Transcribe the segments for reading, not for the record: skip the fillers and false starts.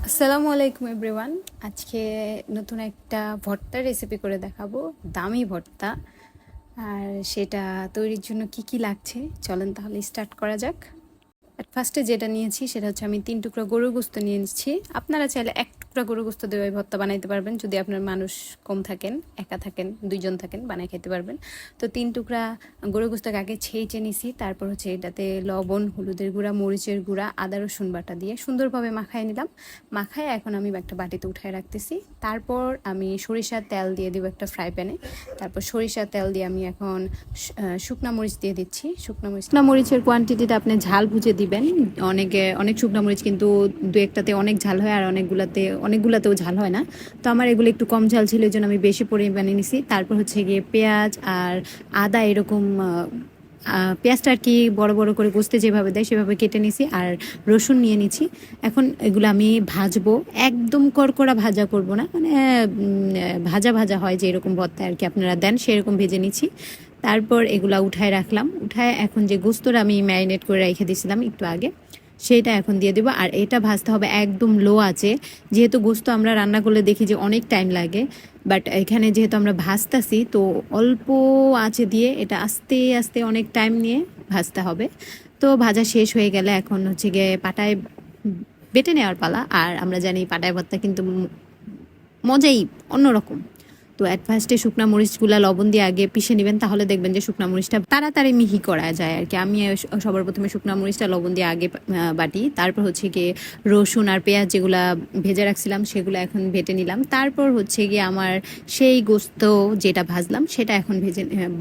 আসসালামু আলাইকুম এভরিওয়ান। আজকে নতুন একটা ভর্তার রেসিপি করে দেখাবো, দামি ভর্তা। আর সেটা তৈরির জন্য কি কি লাগছে চলেন তাহলে স্টার্ট করা যাক। ফার্স্টে যেটা নিয়েছি সেটা হচ্ছে আমি 3 টুকরা গরুর গোস্ত নিয়ে নিচ্ছি। আপনারা চাইলে 1 টুকরা গরুর গোস্ত দিয়ে ওই ভর্তা বানাইতে পারবেন, যদি আপনার মানুষ কম থাকেন, একা থাকেন, 2 জন থাকেন, বানাই খেতে পারবেন। তো 3 টুকরা গরুর গোস্তকে আগে ছেঁচে নিছি। তারপর হচ্ছে এটাতে লবণ, হলুদের গুঁড়া, মরিচের গুঁড়া, আদা রসুন বাটা দিয়ে সুন্দরভাবে মাখায় নিলাম। মাখায় এখন আমি একটা বাটিতে উঠায় রাখতেছি। তারপর আমি সরিষার তেল দিয়ে দিব একটা ফ্রাই প্যানে। তারপর সরিষার তেল দিয়ে আমি এখন শুকনা মরিচ দিয়ে দিচ্ছি। শুকনা মরিচের কোয়ান্টিটিটা আপনি ঝাল বুঝে দিবেন। অনেক শুকনা মরিচ কিন্তু দু একটাতে অনেক ঝাল হয়, আর অনেকগুলাতেও ঝাল হয় না। তো আমার এগুলো একটু কম ঝাল ছিল, এই জন্য আমি বেশি পরিমাণে নিছি। তারপর হচ্ছে গিয়ে পেঁয়াজ আর আদা এরকম পেঁয়াজটা আর কি বড় বড় করে গোস্তে যেভাবে দেয় সেভাবে কেটে নিছি, আর রসুন নিয়ে নিছি। এখন এগুলো আমি ভাজবো, একদম কড়কড়া ভাজা করব না, মানে ভাজা ভাজা হয় যে এরকম ভর্তা আর কি আপনারা দেন সেরকম ভেজে নিচ্ছি। তারপর এগুলা উঠায় রাখলাম। উঠায় এখন যে গোস্তটা আমি ম্যারিনেট করে রেখে দিয়েছিলাম একটু আগে, সেটা এখন দিয়ে দেবো। আর এটা ভাজতে হবে একদম লো আছে, যেহেতু গোস্ত আমরা রান্না করলে দেখি যে অনেক টাইম লাগে, বাট এখানে যেহেতু আমরা ভাজতাছি তো অল্প আঁচে দিয়ে এটা আস্তে আস্তে অনেক টাইম নিয়ে ভাজতে হবে। তো ভাজা শেষ হয়ে গেলে এখন হচ্ছে গিয়ে পাটায় বেটে নেওয়ার পালা। আর আমরা জানি পাটায় ভর্তা কিন্তু মজাই অন্যরকম। তো অ্যাট ফার্স্টে শুকনা মরিচগুলা লবণ দিয়ে আগে পিষে নেবেন, তাহলে দেখবেন যে শুকনা মরিচটা তাড়াতাড়ি মিহি করা যায় আর কি। আমি সবার প্রথমে শুকনা মরিচটা লবণ দিয়ে আগে বাটি। তারপর হচ্ছে গিয়ে রসুন আর পেঁয়াজ যেগুলা ভেজে রাখছিলাম সেগুলো এখন বেটে নিলাম। তারপর হচ্ছে গিয়ে আমার সেই গোস্ত যেটা ভাজলাম সেটা এখন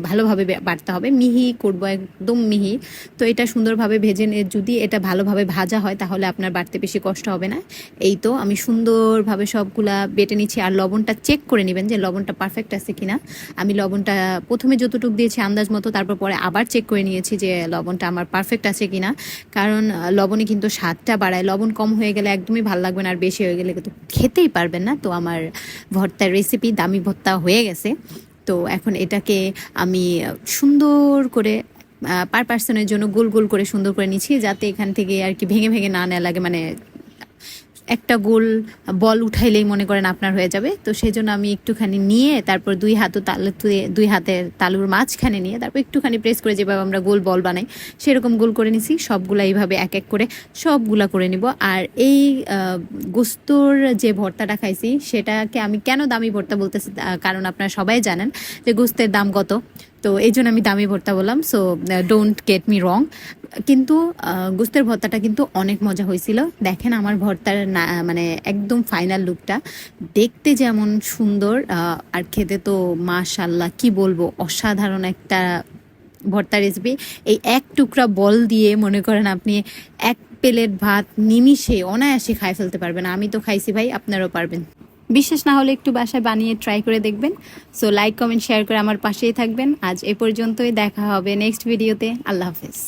ভালোভাবে বাটতে হবে, মিহি করবো একদম মিহি। তো এটা সুন্দরভাবে ভেজে যদি এটা ভালোভাবে ভাজা হয় তাহলে আপনার বাটতে বেশি কষ্ট হবে না। এই তো আমি সুন্দরভাবে সবগুলা বেটে নিচ্ছি। আর লবণটা চেক করে নেবেন যে লবণটা পারফেক্ট আছে কিনা। আমি লবণটা প্রথমে যতটুকু দিয়েছি আন্দাজ মতো, তারপর পরে আবার চেক করে নিয়েছি যে লবণটা আমার পারফেক্ট আছে কিনা। কারণ লবণে কিন্তু স্বাদটা বাড়ায়, লবণ কম হয়ে গেলে একদমই ভালো লাগবে না, আর বেশি হয়ে গেলে কিন্তু খেতেই পারবেন না। তো আমার ভর্তার রেসিপি দামি ভর্তা হয়ে গেছে। তো এখন এটাকে আমি সুন্দর করে পার পার্সনের জন্য গোল গোল করে সুন্দর করে নিচ্ছি, যাতে এখান থেকে আর কি ভেঙে ভেঙে না নেওয়া লাগে, মানে একটা গোল বল উঠাইলেই মনে করেন আপনার হয়ে যাবে। তো সেই জন্য আমি একটুখানি নিয়ে তারপর দুই হাতের তালুর মাঝখানে নিয়ে তারপর একটুখানি প্রেস করে যেভাবে আমরা গোল বল বানাই সেরকম গোল করে নিছি। সবগুলা এইভাবে এক এক করে সবগুলা করে নিব। আর এই গোস্তর যে ভর্তাটা খাইছি সেটাকে আমি কেন দামি ভর্তা বলতেছি, কারণ আপনারা সবাই জানেন যে গোস্তের দাম কত। তো এই জন্য আমি দামি ভর্তা বললাম, সো ডোন্ট গেট মি রং। কিন্তু গোস্তের ভর্তাটা কিন্তু অনেক মজা হয়েছিল। দেখেন আমার ভর্তার মানে একদম ফাইনাল লুকটা দেখতে যেমন সুন্দর, আর খেতে তো মাশাল্লাহ কি বলবো, অসাধারণ একটা ভর্তা রেসিপি। এই এক টুকরা বল দিয়ে মনে করেন আপনি এক প্লেট ভাত নিমিষে অনায়াসে খাই ফেলতে পারবেন। আমি তো খাইছি ভাই, আপনারাও পারবেন। বিশ্বাস না হলে একটু বাসায় বানিয়ে ট্রাই করে দেখবেন। সো লাইক, কমেন্ট, শেয়ার করে আমার পাশেই থাকবেন। আজ এ পর্যন্তই, দেখা হবে নেক্সট ভিডিওতে। আল্লাহ হাফেজ।